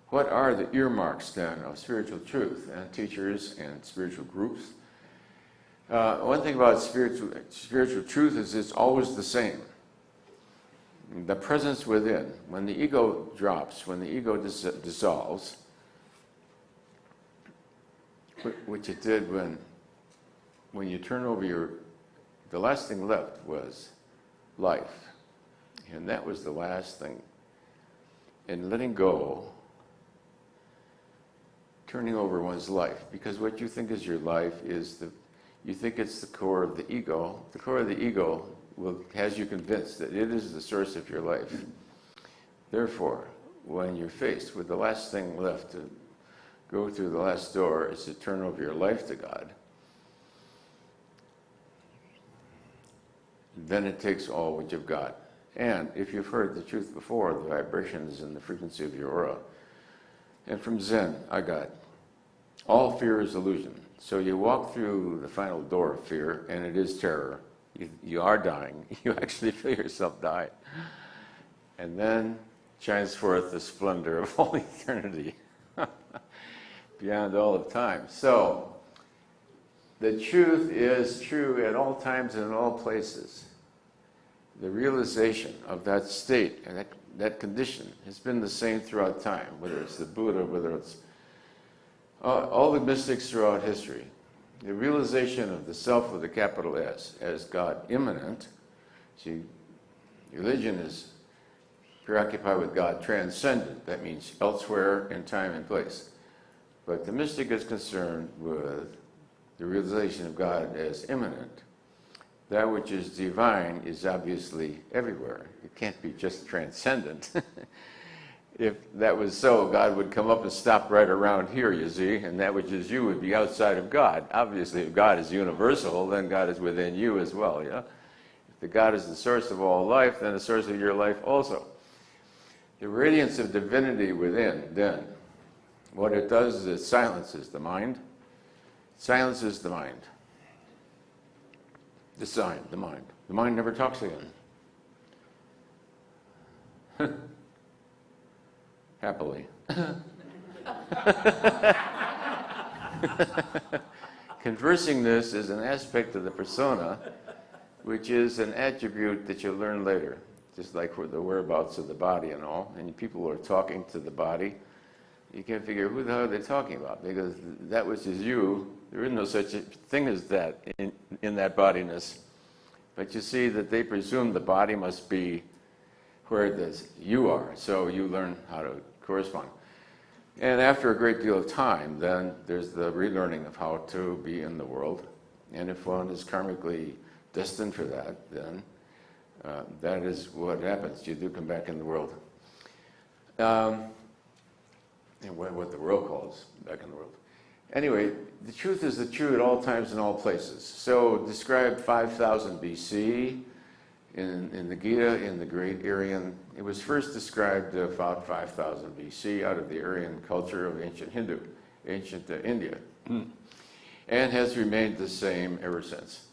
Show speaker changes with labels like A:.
A: What are the earmarks then of spiritual truth? And teachers and spiritual groups. One thing about spiritual truth is it's always the same. The presence within. When the ego drops, when the ego dissolves, which it did when you turn over the last thing left was life. And that was the last thing. And letting go, turning over one's life. Because what you think is your life you think it's the core of the ego. The core of the ego has you convinced that it is the source of your life. Therefore, when you're faced with the last thing left to go through the last door is to turn over your life to God. Then it takes all what you've got. And if you've heard the truth before, the vibrations and the frequency of your aura. And from Zen, I got all fear is illusion. So you walk through the final door of fear, and it is terror. You are dying. You actually feel yourself die. And then shines forth the splendor of all eternity beyond all of time. So the truth is true at all times and in all places. The realization of that state and that condition has been the same throughout time, whether it's the Buddha, whether it's all the mystics throughout history. The realization of the self with a capital S as God immanent. See, religion is preoccupied with God transcendent. That means elsewhere in time and place. But the mystic is concerned with the realization of God as immanent. That which is divine is obviously everywhere. It can't be just transcendent. If that was so, God would come up and stop right around here, you see, and that which is you would be outside of God. Obviously, if God is universal, then God is within you as well, yeah? If the God is the source of all life, then the source of your life also. The radiance of divinity within, then, what it does is it silences the mind. Silences the mind. The mind. The mind never talks again. Happily. Conversingness is an aspect of the persona, which is an attribute that you'll learn later, just like for the whereabouts of the body and all. And people are talking to the body. You can't figure who the hell are they talking about, because that which is you, there is no such a thing as that in that bodiness. But you see that they presume the body must be where you are, so you learn how to correspond. And after a great deal of time, then there's the relearning of how to be in the world. And if one is karmically destined for that, then that is what happens. You do come back in the world. And what the world calls back in the world. Anyway, the truth is the true at all times and all places. So described 5000 BC in the Gita, in the great Aryan. It was first described about 5000 BC out of the Aryan culture of ancient India, and has remained the same ever since.